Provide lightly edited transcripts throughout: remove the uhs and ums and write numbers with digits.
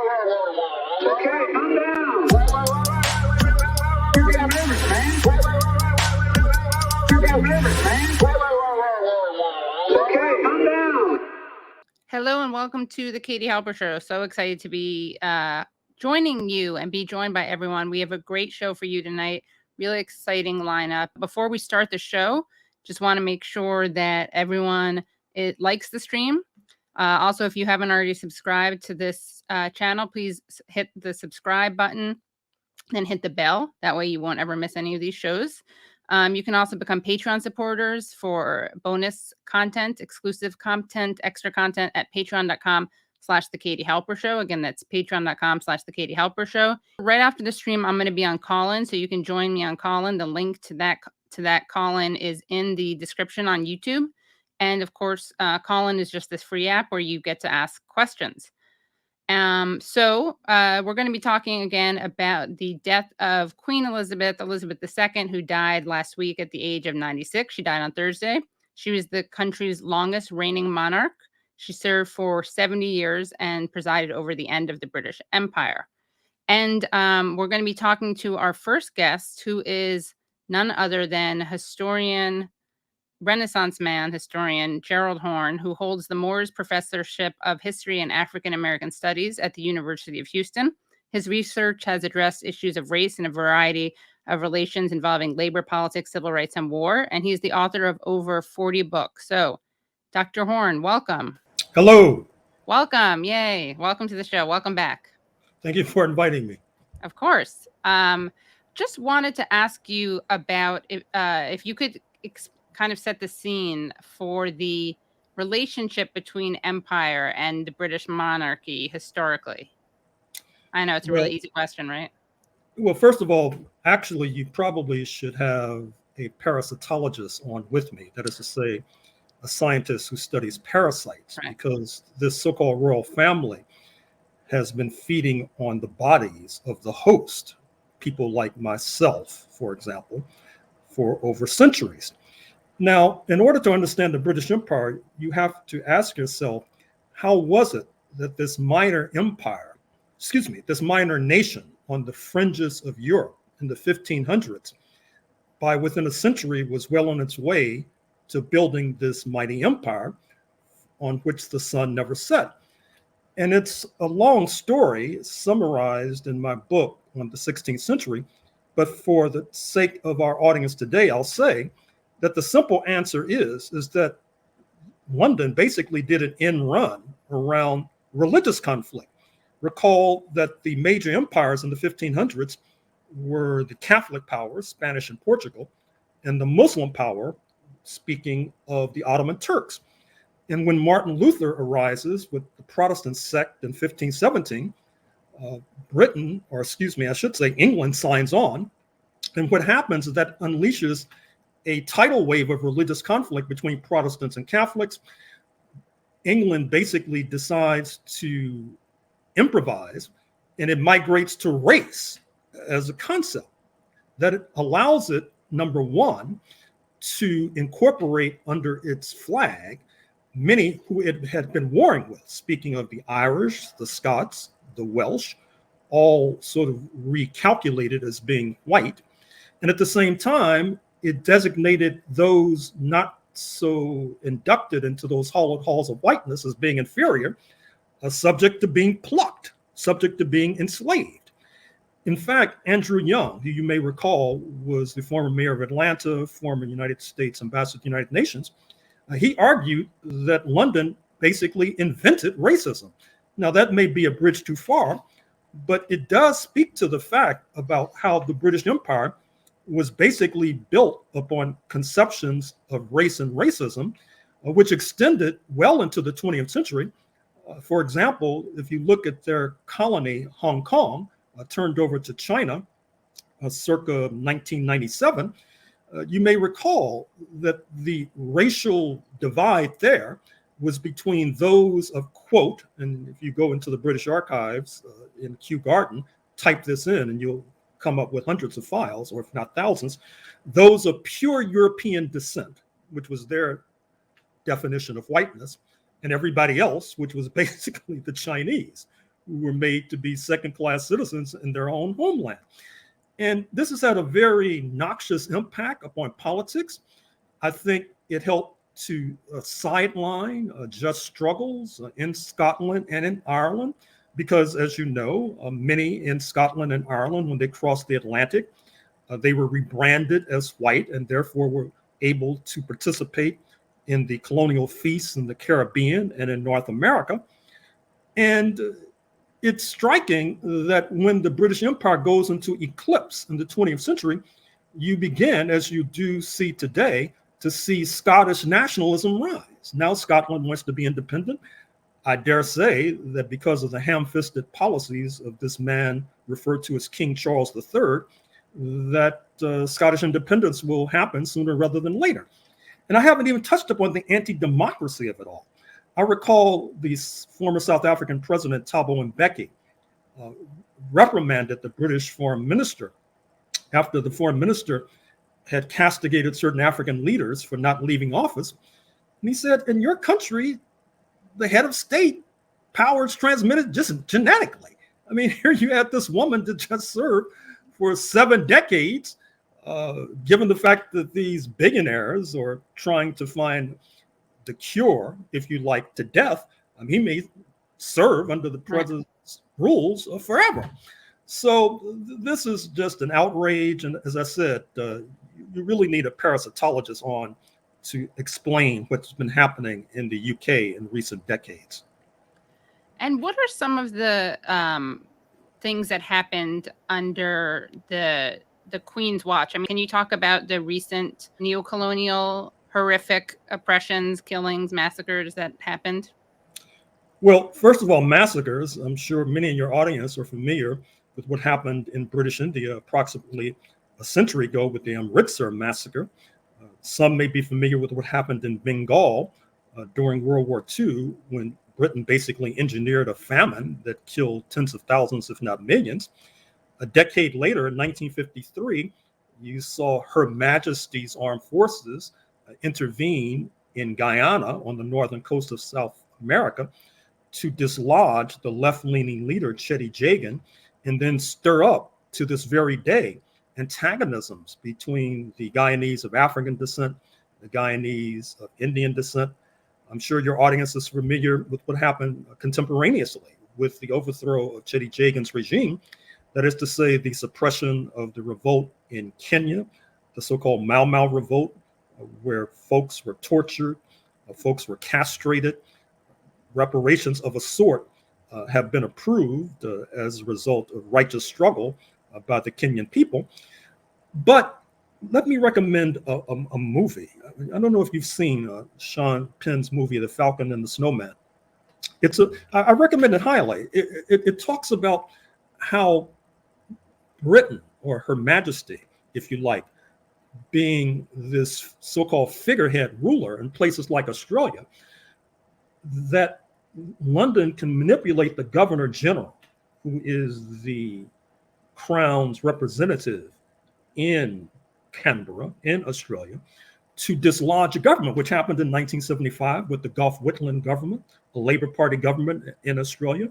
Okay, calm down. You got limits, man. You got limits, man. Okay, calm down. Hello and welcome to the Katie Halper Show. So excited to be joining you and be joined by everyone. We have a great show for you tonight. Really exciting lineup. Before we start the show, just want to make sure that everyone likes the stream. Also, if you haven't already subscribed to this channel, please hit the subscribe button and hit the bell. That way you won't ever miss any of these shows. You can also become Patreon supporters for bonus content, exclusive content, extra content at patreon.com/The Katie Halper Show. Again, that's patreon.com/The Katie Halper Show. Right after the stream, I'm going to be on call-in, so you can join me on call-in. The link to that call-in is in the description on YouTube. And of course, call-in is just this free app where you get to ask questions. So we're going to be talking again about the death of Queen Elizabeth II, who died last week at the age of 96. She died on Thursday. She was the country's longest reigning monarch. She served for 70 years and presided over the end of the British Empire. And we're going to be talking to our first guest, who is none other than Renaissance man historian Gerald Horne, who holds the Moores Professorship of History and African American Studies at the University of Houston. His research has addressed issues of race and a variety of relations involving labor, politics, civil rights, and war, and he's the author of over 40 books. So, Dr. Horne, welcome. Hello. Welcome. Yay. Welcome to the show. Welcome back. Thank you for inviting me. Of course. Just wanted to ask you about if you could kind of set the scene for the relationship between empire and the British monarchy historically. I know it's a really easy question, right? Well, first of all, actually, you probably should have a parasitologist on with me. That is to say, a scientist who studies parasites, right? Because this so-called royal family has been feeding on the bodies of the host, people like myself, for example, for over centuries. Now, in order to understand the British Empire, you have to ask yourself, how was it that this minor nation on the fringes of Europe in the 1500s, by within a century, was well on its way to building this mighty empire on which the sun never set? And it's a long story summarized in my book on the 16th century, but for the sake of our audience today, I'll say that the simple answer is that London basically did an end run around religious conflict. Recall that the major empires in the 1500s were the Catholic powers, Spanish and Portugal, and the Muslim power, speaking of the Ottoman Turks. And when Martin Luther arises with the Protestant sect in 1517, England signs on. And what happens is that unleashes a tidal wave of religious conflict between Protestants and Catholics. England basically decides to improvise, and it migrates to race as a concept. That it allows it, number one, to incorporate under its flag many who it had been warring with, speaking of the Irish, the Scots, the Welsh, all sort of recalculated as being white. And at the same time, it designated those not so inducted into those hallowed halls of whiteness as being inferior, subject to being plucked, subject to being enslaved. In fact, Andrew Young, who you may recall was the former mayor of Atlanta, former United States ambassador to the United Nations, he argued that London basically invented racism. Now, that may be a bridge too far, but it does speak to the fact about how the British Empire was basically built upon conceptions of race and racism, which extended well into the 20th century. For example, if you look at their colony, Hong Kong, turned over to China circa 1997, you may recall that the racial divide there was between those of, quote, and if you go into the British archives in Kew Garden, type this in and you'll come up with hundreds of files, or if not thousands, those of pure European descent, which was their definition of whiteness, and everybody else, which was basically the Chinese, who were made to be second-class citizens in their own homeland. And this has had a very noxious impact upon politics. I think it helped to sideline just struggles in Scotland and in Ireland, because, as you know, many in Scotland and Ireland, when they crossed the Atlantic, they were rebranded as white and therefore were able to participate in the colonial feasts in the Caribbean and in North America. And it's striking that when the British Empire goes into eclipse in the 20th century, you begin, as you do see today, to see Scottish nationalism rise. Now Scotland wants to be independent. I dare say that because of the ham-fisted policies of this man referred to as King Charles III, that Scottish independence will happen sooner rather than later. And I haven't even touched upon the anti-democracy of it all. I recall the former South African president, Thabo Mbeki, reprimanded the British foreign minister after the foreign minister had castigated certain African leaders for not leaving office. And he said, in your country, the head of state power is transmitted just genetically. I mean, here you had this woman that just served for 7 decades, given the fact that these billionaires are trying to find the cure, if you like, to death. He may serve under the president's rules forever. So this is just an outrage. And as I said, you really need a parasitologist on to explain what's been happening in the UK in recent decades. And what are some of the things that happened under the Queen's watch? I mean, can you talk about the recent neo-colonial horrific oppressions, killings, massacres that happened? Well, first of all, massacres. I'm sure many in your audience are familiar with what happened in British India approximately a century ago with the Amritsar massacre. Some may be familiar with what happened in Bengal during World War II, when Britain basically engineered a famine that killed tens of thousands, if not millions. A decade later, in 1953, you saw Her Majesty's Armed Forces intervene in Guyana on the northern coast of South America to dislodge the left-leaning leader, Chetty Jagan, and then stir up, to this very day, antagonisms between the Guyanese of African descent, the Guyanese of Indian descent. I'm sure your audience is familiar with what happened contemporaneously with the overthrow of Chetty Jagan's regime. That is to say, the suppression of the revolt in Kenya, the so-called Mau Mau revolt, where folks were tortured, folks were castrated. Reparations of a sort have been approved as a result of righteous struggle by the Kenyan people. But let me recommend a movie. I don't know if you've seen Sean Penn's movie, The Falcon and the Snowman. I recommend it highly. It talks about how Britain, or Her Majesty, if you like, being this so-called figurehead ruler in places like Australia, that London can manipulate the Governor General, who is the Crown's representative in Canberra, in Australia, to dislodge a government, which happened in 1975 with the Gough Whitlam government, a Labour Party government in Australia,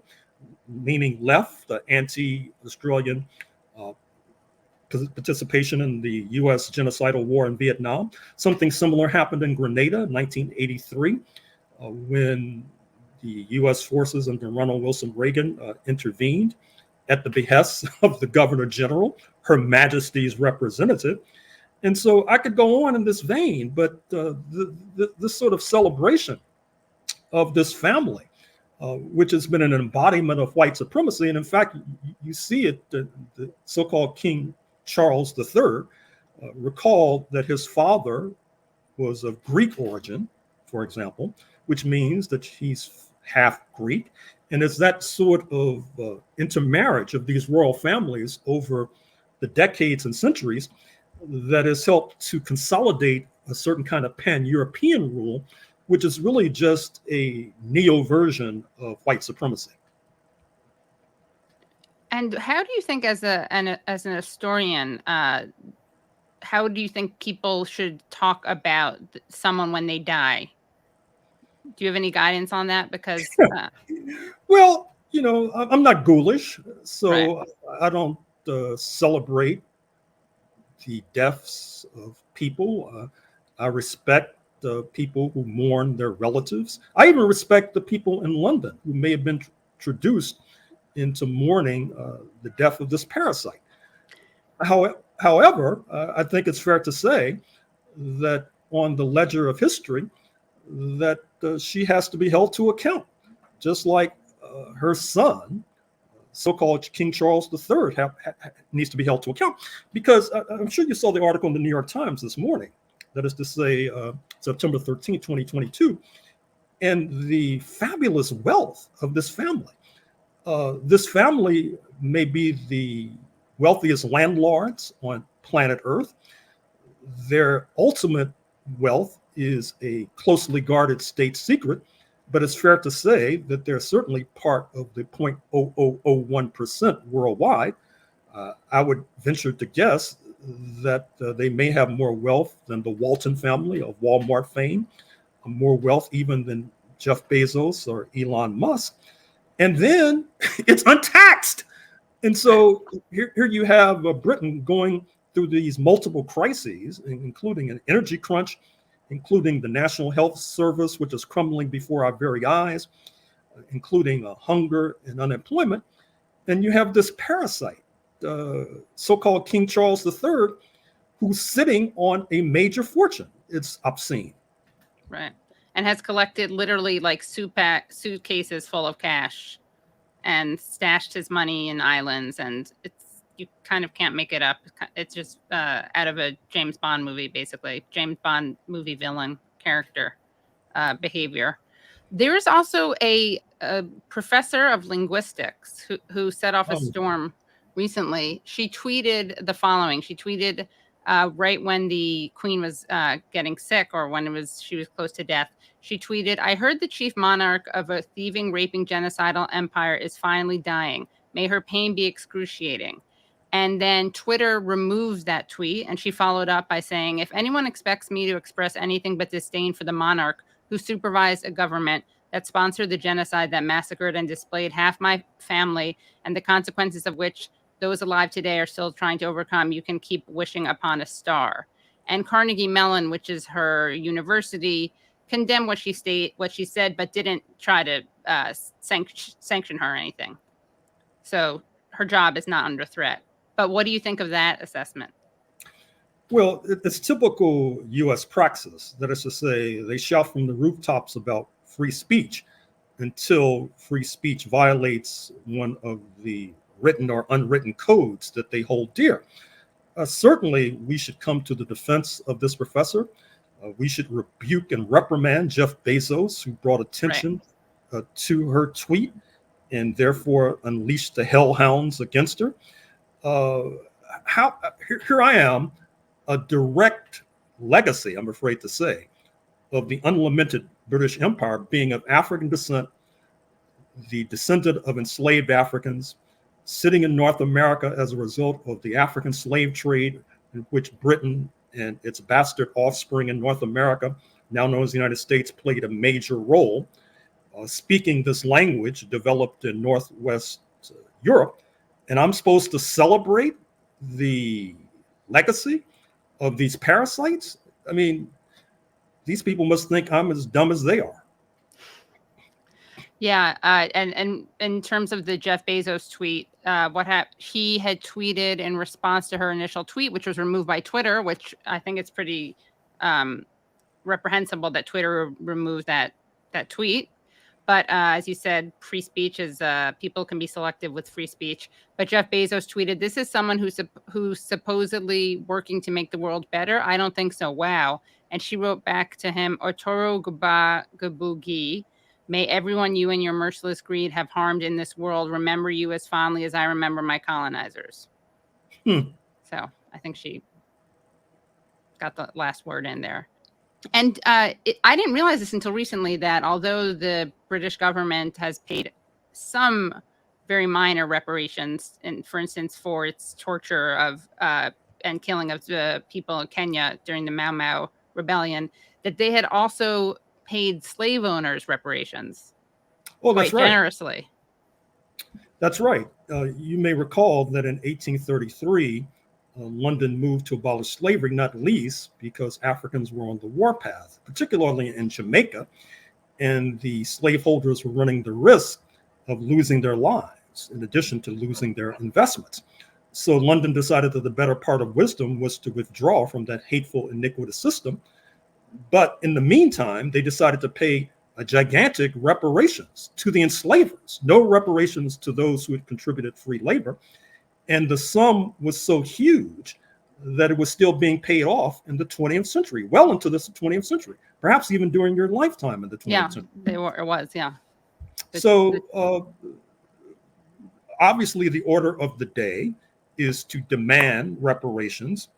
leaning left, anti-Australian participation in the U.S. genocidal war in Vietnam. Something similar happened in Grenada in 1983 when the U.S. forces under Ronald Wilson Reagan intervened at the behest of the Governor General, Her Majesty's representative. And so I could go on in this vein, but this sort of celebration of this family, which has been an embodiment of white supremacy. And in fact, you see it, the so-called King Charles III, recall that his father was of Greek origin, for example, which means that he's half Greek. And it's that sort of intermarriage of these royal families over the decades and centuries that has helped to consolidate a certain kind of pan-European rule, which is really just a neo-version of white supremacy. And how do you think, as an historian, how do you think people should talk about someone when they die? Do you have any guidance on that? Because well, I'm not ghoulish, Right. so I don't celebrate the deaths of people. I respect the people who mourn their relatives. I even respect the people in London who may have been introduced into mourning the death of this parasite. However, I think it's fair to say that on the ledger of history, that she has to be held to account, just like her son, so-called King Charles III, needs to be held to account. Because I'm sure you saw the article in the New York Times this morning, that is to say September 13th, 2022, and the fabulous wealth of this family. This family may be the wealthiest landlords on planet Earth. Their ultimate wealth is a closely guarded state secret, but it's fair to say that they're certainly part of the 0.0001% worldwide. I would venture to guess that they may have more wealth than the Walton family of Walmart fame, more wealth even than Jeff Bezos or Elon Musk. And then it's untaxed. And so here you have Britain going through these multiple crises, including an energy crunch, including the National Health Service, which is crumbling before our very eyes, including hunger and unemployment. And you have this parasite, so-called King Charles III, who's sitting on a major fortune. It's obscene. Right. And has collected literally like suitcases full of cash and stashed his money in islands. And you kind of can't make it up. It's just out of a James Bond movie, basically. James Bond movie villain character behavior. There's also a professor of linguistics who set off a storm recently. She tweeted the following. She tweeted right when the queen was getting sick, or when she was close to death. She tweeted, "I heard the chief monarch of a thieving, raping, genocidal empire is finally dying. May her pain be excruciating." And then Twitter removed that tweet, and she followed up by saying, "If anyone expects me to express anything but disdain for the monarch who supervised a government that sponsored the genocide that massacred and displayed half my family, and the consequences of which those alive today are still trying to overcome, you can keep wishing upon a star." And Carnegie Mellon, which is her university, condemned what she said, but didn't try to sanction her or anything. So her job is not under threat. But what do you think of that assessment? Well, it's typical U.S. praxis. That is to say, they shout from the rooftops about free speech until free speech violates one of the written or unwritten codes that they hold dear. Certainly, we should come to the defense of this professor. We should rebuke and reprimand Jeff Bezos, who brought attention to her tweet and therefore unleashed the hellhounds against her. Here I am, a direct legacy, I'm afraid to say, of the unlimited British Empire, being of African descent, the descendant of enslaved Africans, sitting in North America as a result of the African slave trade, in which Britain and its bastard offspring in North America, now known as the United States, played a major role. Speaking this language developed in Northwest Europe, and I'm supposed to celebrate the legacy of these parasites? I mean, these people must think I'm as dumb as they are. Yeah, and in terms of the Jeff Bezos tweet, what happened? He had tweeted in response to her initial tweet, which was removed by Twitter, which I think it's pretty reprehensible that Twitter removed that tweet. But as you said, free speech is people can be selective with free speech. But Jeff Bezos tweeted, "This is someone who's supposedly working to make the world better. I don't think so. Wow." And she wrote back to him, "Otoro Gabugi. May everyone you and your merciless greed have harmed in this world remember you as fondly as I remember my colonizers." So I think she got the last word in there. And I didn't realize this until recently, that although the British government has paid some very minor reparations, and for instance, for its torture of and killing of the people in Kenya during the Mau Mau rebellion, that they had also paid slave owners reparations Oh, that's quite right. generously. That's right. You may recall that in 1833, London moved to abolish slavery, not least because Africans were on the warpath, particularly in Jamaica, and the slaveholders were running the risk of losing their lives in addition to losing their investments. So London decided that the better part of wisdom was to withdraw from that hateful, iniquitous system. But in the meantime, they decided to pay a gigantic reparations to the enslavers, no reparations to those who had contributed free labor. And the sum was so huge that it was still being paid off in the 20th century, well into the 20th century, perhaps even during your lifetime in the 20th century. It was, yeah. So obviously the order of the day is to demand reparations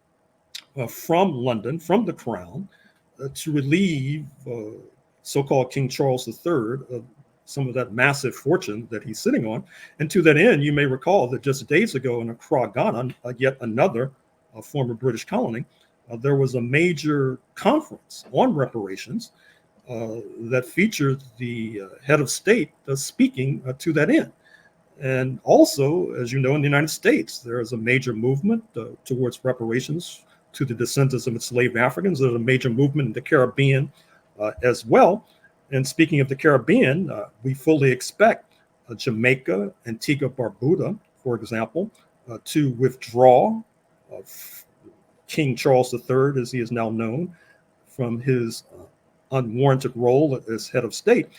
from London, from the crown, to relieve so-called King Charles III of some of that massive fortune that he's sitting on. And to that end, you may recall that just days ago in Accra, Ghana, yet another former British colony, there was a major conference on reparations that featured the head of state speaking to that end. And also, as you know, in the United States, there is a major movement towards reparations to the descendants of enslaved Africans. There's a major movement in the Caribbean as well. And speaking of the Caribbean, we fully expect Jamaica, Antigua, Barbuda, for example, to withdraw King Charles III, as he is now known, from his unwarranted role as head of state.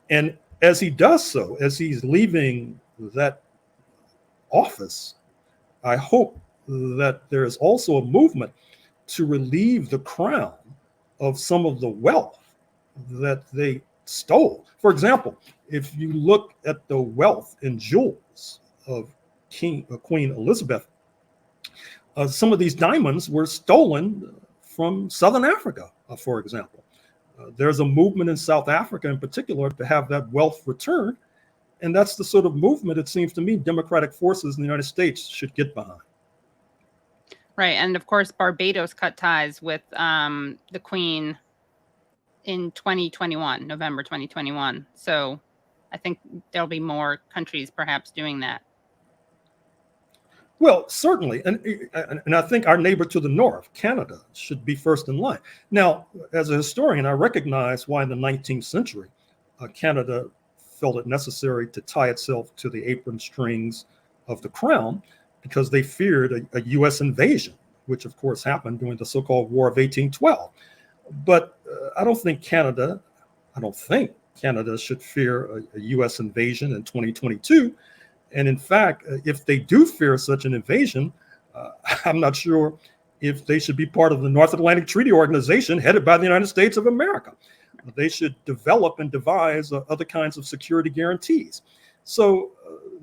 And as he does so, as he's leaving that office, I hope that there is also a movement to relieve the crown of some of the wealth that they stole. For example, if you look at the wealth and jewels of Queen Elizabeth, some of these diamonds were stolen from Southern Africa, for example. There's a movement in South Africa in particular to have that wealth returned. And that's the sort of movement, it seems to me, democratic forces in the United States should get behind. Right. And of course, Barbados cut ties with the Queen in 2021, November 2021. So I think there'll be more countries perhaps doing that. Well, certainly. And I think our neighbor to the north, Canada, should be first in line. Now, as a historian, I recognize why in the 19th century, Canada felt it necessary to tie itself to the apron strings of the crown because they feared a U.S. invasion, which of course happened during the so-called War of 1812. But I don't think Canada should fear a U.S. invasion in 2022. And in fact, if they do fear such an invasion, I'm not sure if they should be part of the North Atlantic Treaty Organization headed by the United States of America. They should develop and devise other kinds of security guarantees. So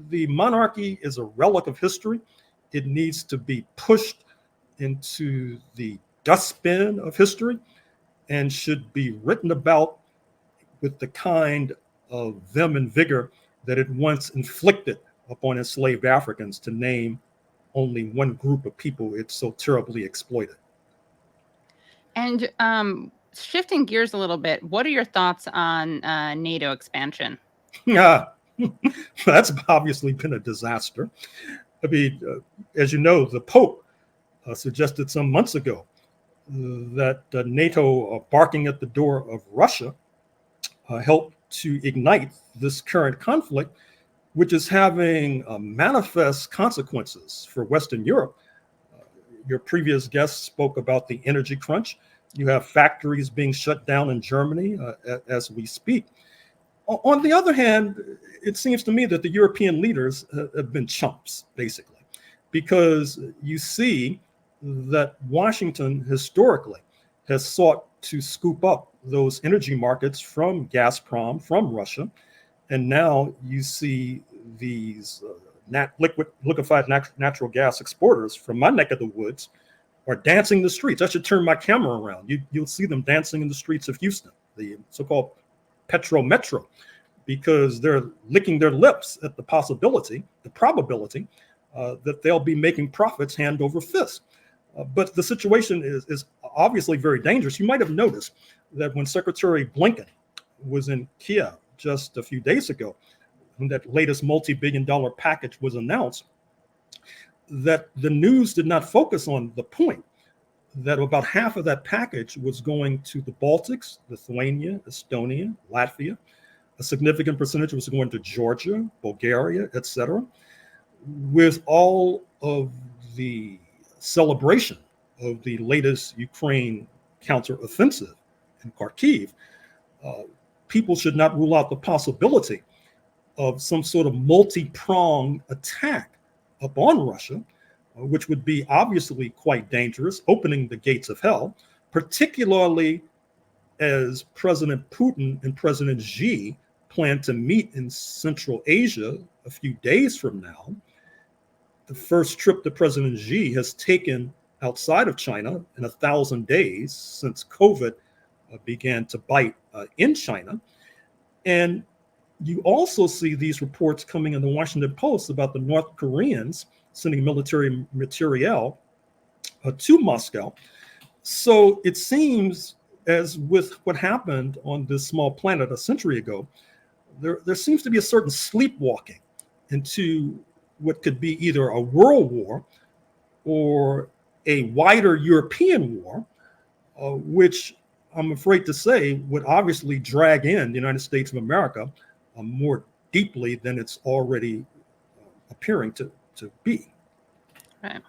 the monarchy is a relic of history. It needs to be pushed into the dustbin of history and should be written about with the kind of vim and vigor that it once inflicted upon enslaved Africans, to name only one group of people it so terribly exploited. And shifting gears a little bit, what are your thoughts on NATO expansion? That's obviously been a disaster. I mean, as you know, the Pope suggested some months ago that NATO barking at the door of Russia helped to ignite this current conflict, which is having manifest consequences for Western Europe. Your previous guest spoke about the energy crunch. You have factories being shut down in Germany as we speak. On the other hand, it seems to me that the European leaders have been chumps, basically, because you see that Washington historically has sought to scoop up those energy markets from Gazprom, from Russia. And now you see these liquefied natural gas exporters from my neck of the woods are dancing the streets. I should turn my camera around. You'll see them dancing in the streets of Houston, the so-called Petro Metro, because they're licking their lips at the probability that they'll be making profits hand over fist. But the situation is obviously very dangerous. You might have noticed that when Secretary Blinken was in Kiev just a few days ago, when that latest multi-billion-dollar package was announced, that the news did not focus on the point that about half of that package was going to the Baltics, Lithuania, Estonia, Latvia. A significant percentage was going to Georgia, Bulgaria, etc., with all of the celebration of the latest Ukraine counteroffensive in Kharkiv. People should not rule out the possibility of some sort of multi-pronged attack upon Russia, which would be obviously quite dangerous, opening the gates of hell, particularly as President Putin and President Xi plan to meet in Central Asia a few days from now. The first trip that President Xi has taken outside of China in 1,000 days since COVID began to bite in China. And you also see these reports coming in the Washington Post about the North Koreans sending military materiel to Moscow. So it seems, as with what happened on this small planet a century ago, there seems to be a certain sleepwalking into what could be either a world war or a wider European war, which I'm afraid to say would obviously drag in the United States of America more deeply than it's already appearing to be. Right.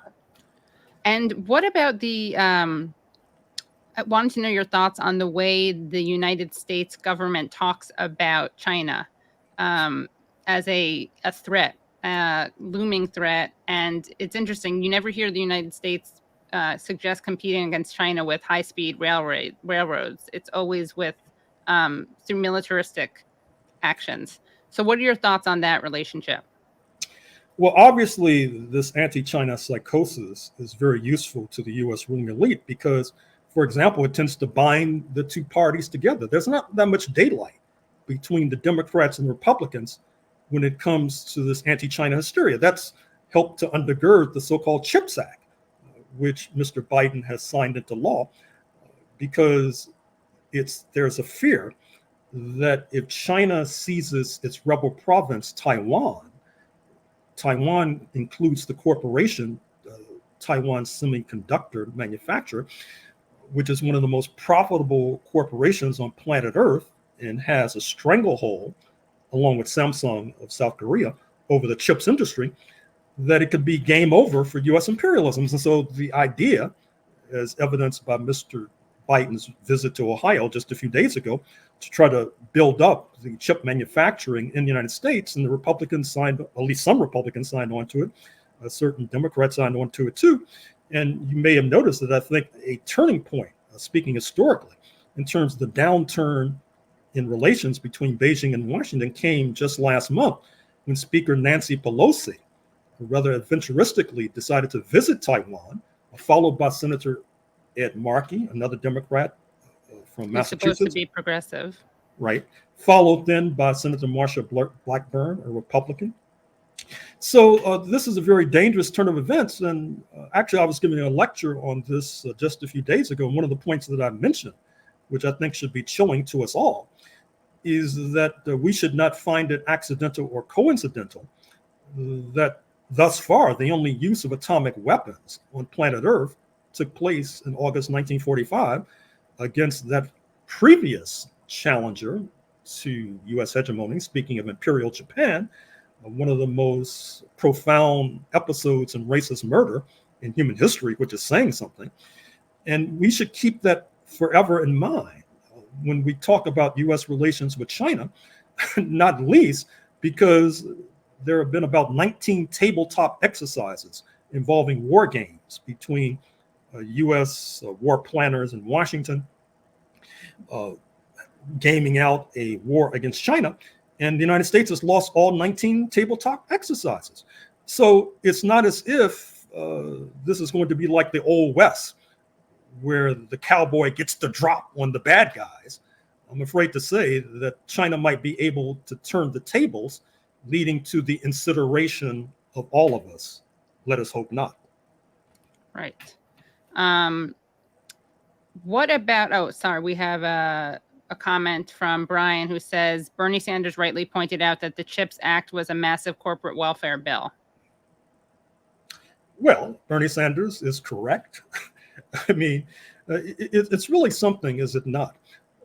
And what about the, I wanted to know your thoughts on the way the United States government talks about China as a threat, looming threat. And it's interesting, you never hear the United States suggest competing against China with high-speed railroads. It's always with through militaristic actions. So what are your thoughts on that relationship? Well, obviously, this anti-China psychosis is very useful to the U.S. ruling elite because, for example, it tends to bind the two parties together. There's not that much daylight between the Democrats and Republicans when it comes to this anti-China hysteria. That's helped to undergird the so-called CHIPS Act, which Mr. Biden has signed into law, because there's a fear that if China seizes its rebel province, Taiwan includes the corporation, Taiwan Semiconductor Manufacturer, which is one of the most profitable corporations on planet Earth and has a stranglehold, along with Samsung of South Korea, over the chips industry, that it could be game over for U.S. imperialism. And so the idea, as evidenced by Mr. Biden's visit to Ohio just a few days ago, to try to build up the chip manufacturing in the United States, and the Republicans signed, at least some Republicans signed on to it, certain Democrats signed on to it too. And you may have noticed that I think a turning point, speaking historically, in terms of the downturn in relations between Beijing and Washington came just last month when Speaker Nancy Pelosi, rather adventuristically, decided to visit Taiwan, followed by Senator Ed Markey, another Democrat from Massachusetts. Supposed to be progressive. Right. Followed then by Senator Marsha Blackburn, a Republican. So this is a very dangerous turn of events. And actually, I was giving a lecture on this just a few days ago. And one of the points that I mentioned, which I think should be chilling to us all, is that we should not find it accidental or coincidental that thus far the only use of atomic weapons on planet Earth took place in August 1945 against that previous challenger to U.S. hegemony, speaking of Imperial Japan, one of the most profound episodes in racist murder in human history, which is saying something. And we should keep that forever in mind when we talk about U.S. relations with China, not least because there have been about 19 tabletop exercises involving war games between U.S. War planners in Washington, gaming out a war against China. And the United States has lost all 19 tabletop exercises. So it's not as if this is going to be like the Old West, where the cowboy gets the drop on the bad guys. I'm afraid to say that China might be able to turn the tables, leading to the incineration of all of us. Let us hope not. Right. What about, we have a comment from Brian who says, Bernie Sanders rightly pointed out that the CHIPS Act was a massive corporate welfare bill. Well, Bernie Sanders is correct. I mean, it's really something, is it not,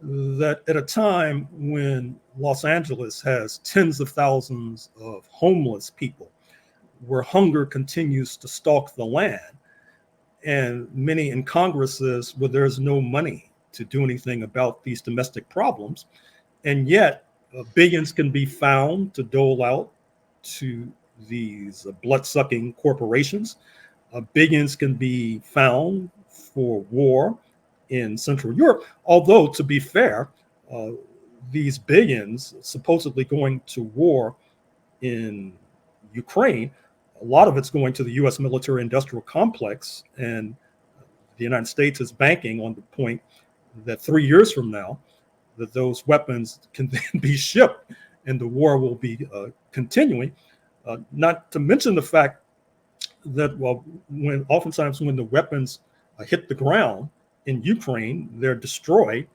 that at a time when Los Angeles has tens of thousands of homeless people, where hunger continues to stalk the land, and many in Congress says, well, there's no money to do anything about these domestic problems, and yet billions can be found to dole out to these blood-sucking corporations. Billions can be found for war in Central Europe, although, to be fair, these billions supposedly going to war in Ukraine, a lot of it's going to the U.S. military-industrial complex, and the United States is banking on the point that 3 years from now, that those weapons can then be shipped and the war will be continuing. Not to mention the fact that, well, oftentimes when the weapons hit the ground in Ukraine, they're destroyed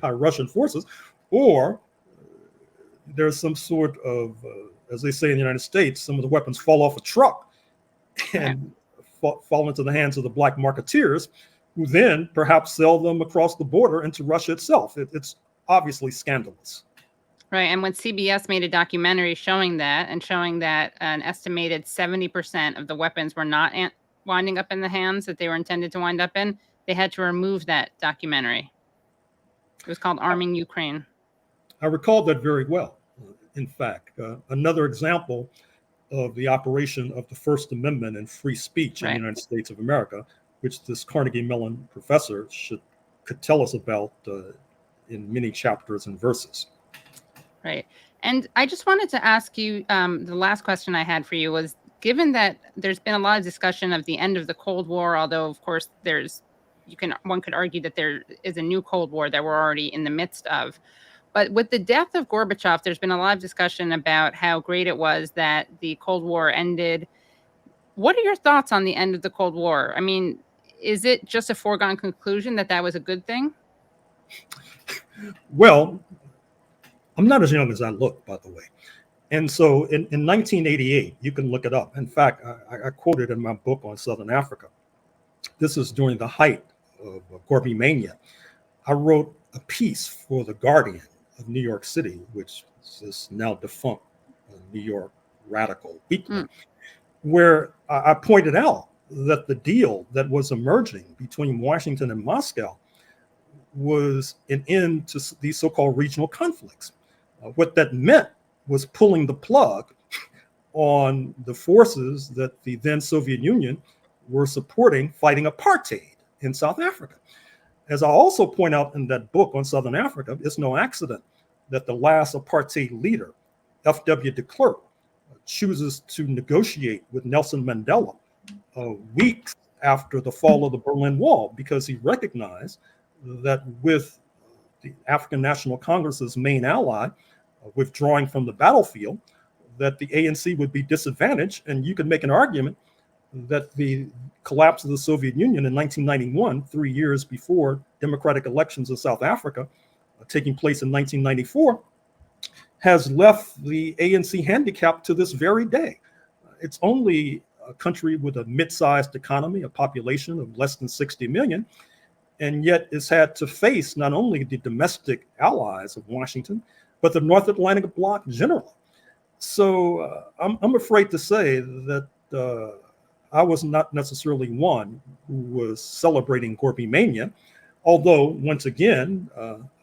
by Russian forces, or there's some sort of, as they say in the United States, some of the weapons fall off a truck and fall into the hands of the black marketeers, who then perhaps sell them across the border into Russia itself. It's obviously scandalous. Right. And when CBS made a documentary showing that, and showing that an estimated 70% of the weapons were not winding up in the hands that they were intended to wind up in, they had to remove that documentary. It was called Arming Ukraine. I recall that very well. In fact, another example of the operation of the First Amendment and free speech in the United States of America, which this Carnegie Mellon professor could tell us about in many chapters and verses. Right. And I just wanted to ask you, the last question I had for you was, given that there's been a lot of discussion of the end of the Cold War, although of course one could argue that there is a new Cold War that we're already in the midst of. But with the death of Gorbachev, there's been a lot of discussion about how great it was that the Cold War ended. What are your thoughts on the end of the Cold War? I mean, is it just a foregone conclusion that that was a good thing? Well, I'm not as young as I look, by the way. And so in 1988, you can look it up. In fact, I quoted in my book on Southern Africa. This is during the height of Gorby Mania. I wrote a piece for The Guardian of New York City, which is now defunct New York Radical Weekly, where I pointed out that the deal that was emerging between Washington and Moscow was an end to these so-called regional conflicts. What that meant was pulling the plug on the forces that the then Soviet Union were supporting fighting apartheid in South Africa. As I also point out in that book on Southern Africa, it's no accident that the last apartheid leader, F.W. de Klerk, chooses to negotiate with Nelson Mandela weeks after the fall of the Berlin Wall, because he recognized that with the African National Congress's main ally withdrawing from the battlefield, that the ANC would be disadvantaged. And you could make an argument that the collapse of the Soviet Union in 1991, 3 years before democratic elections in South Africa, taking place in 1994, has left the ANC handicapped to this very day. It's only a country with a mid-sized economy, a population of less than 60 million, and yet it's had to face not only the domestic allies of Washington, but the North Atlantic bloc generally. So I'm afraid to say that I was not necessarily one who was celebrating Gorby Mania, although once again,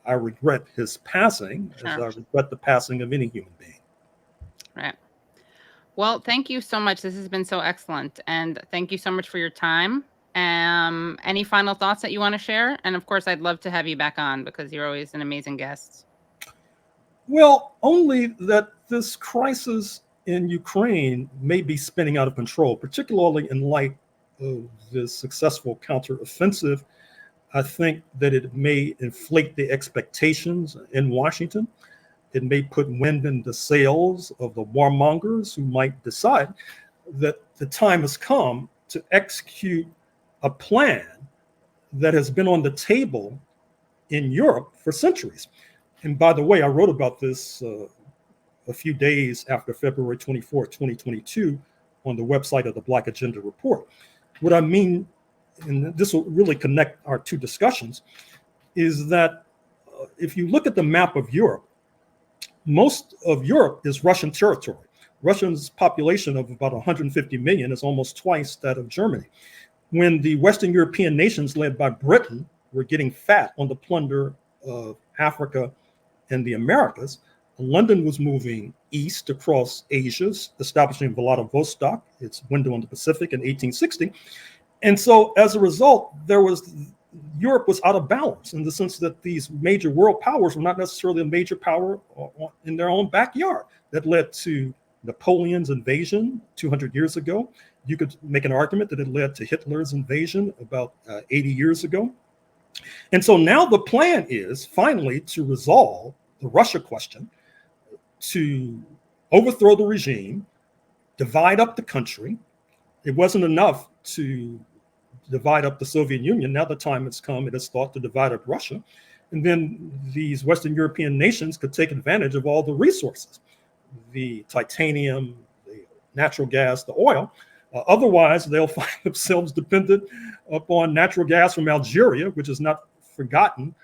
I regret his passing, as I regret the passing of any human being. Right. Well, thank you so much. This has been so excellent. And thank you so much for your time. Any final thoughts that you want to share? And of course, I'd love to have you back on because you're always an amazing guest. Well, only that this crisis in Ukraine may be spinning out of control, particularly in light of this successful counteroffensive. I think that it may inflate the expectations in Washington. It may put wind in the sails of the warmongers who might decide that the time has come to execute a plan that has been on the table in Europe for centuries. And by the way, I wrote about this a few days after February 24th, 2022, on the website of the Black Agenda Report. What I mean, and this will really connect our two discussions, is that if you look at the map of Europe, most of Europe is Russian territory. Russia's population of about 150 million is almost twice that of Germany. When the Western European nations led by Britain were getting fat on the plunder of Africa and the Americas, London was moving east across Asia, establishing Vladivostok, its window on the Pacific, in 1860. And so as a result, Europe was out of balance in the sense that these major world powers were not necessarily a major power in their own backyard. That led to Napoleon's invasion 200 years ago. You could make an argument that it led to Hitler's invasion about 80 years ago. And so now the plan is finally to resolve the Russia question, to overthrow the regime, divide up the country. It wasn't enough to divide up the Soviet Union. Now the time has come, it is thought, to divide up Russia. And then these Western European nations could take advantage of all the resources, the titanium, the natural gas, the oil. Otherwise, they'll find themselves dependent upon natural gas from Algeria, which is not forgotten,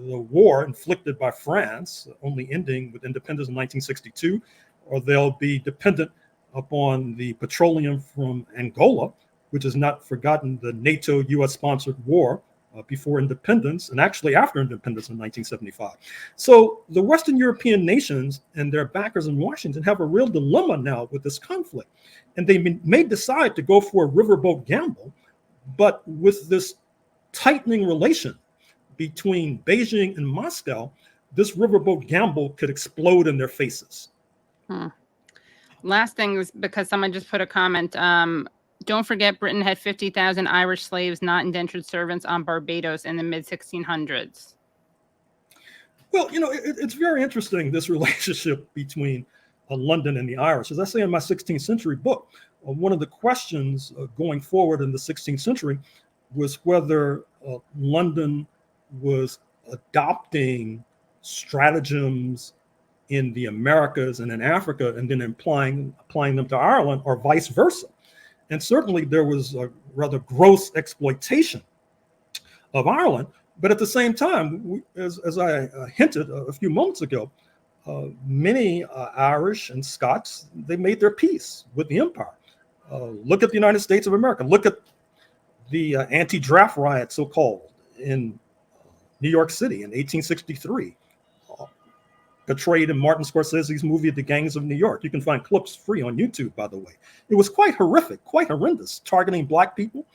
the war inflicted by France, only ending with independence in 1962, or they'll be dependent upon the petroleum from Angola, which is not forgotten, the NATO US-sponsored war before independence, and actually after independence in 1975. So the Western European nations and their backers in Washington have a real dilemma now with this conflict. And they may decide to go for a riverboat gamble, but with this tightening relation between Beijing and Moscow, this riverboat gamble could explode in their faces. Last thing is, because someone just put a comment, don't forget Britain had 50,000 Irish slaves, not indentured servants, on Barbados in the mid-1600s. Well, it's very interesting, this relationship between London and the Irish. As I say in my 16th century book, one of the questions going forward in the 16th century was whether London was adopting stratagems in the Americas and in Africa and then applying them to Ireland, or vice versa. And certainly there was a rather gross exploitation of Ireland. But at the same time, as I hinted a few moments ago, many Irish and Scots, they made their peace with the empire. Look at the United States of America. Look at the anti-draft riot, so-called, in New York City in 1863, portrayed in Martin Scorsese's movie, The Gangs of New York. You can find clips free on YouTube, by the way. It was quite horrific, quite horrendous, targeting Black people.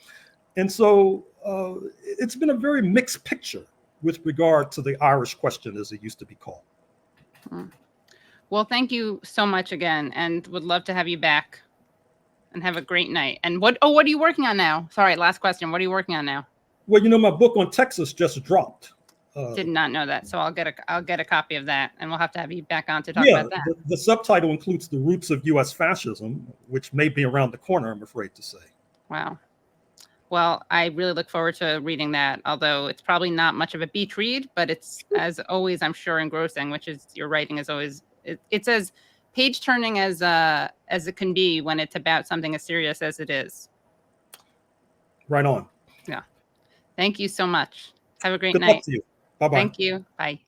And so it's been a very mixed picture with regard to the Irish question, as it used to be called. Well, thank you so much again, and would love to have you back, and have a great night. And what are you working on now? Sorry, last question. What are you working on now? Well, my book on Texas just dropped. Did not know that, so I'll get a copy of that, and we'll have to have you back on to talk about that. The subtitle includes The Roots of U.S. Fascism, which may be around the corner, I'm afraid to say. Wow. Well, I really look forward to reading that, although it's probably not much of a beach read, but it's, as always, I'm sure, engrossing, which is, your writing is always, it's as page-turning as it can be when it's about something as serious as it is. Right on. Yeah. Thank you so much. Have a great Good night. luck to you. Bye-bye. Thank you. Bye.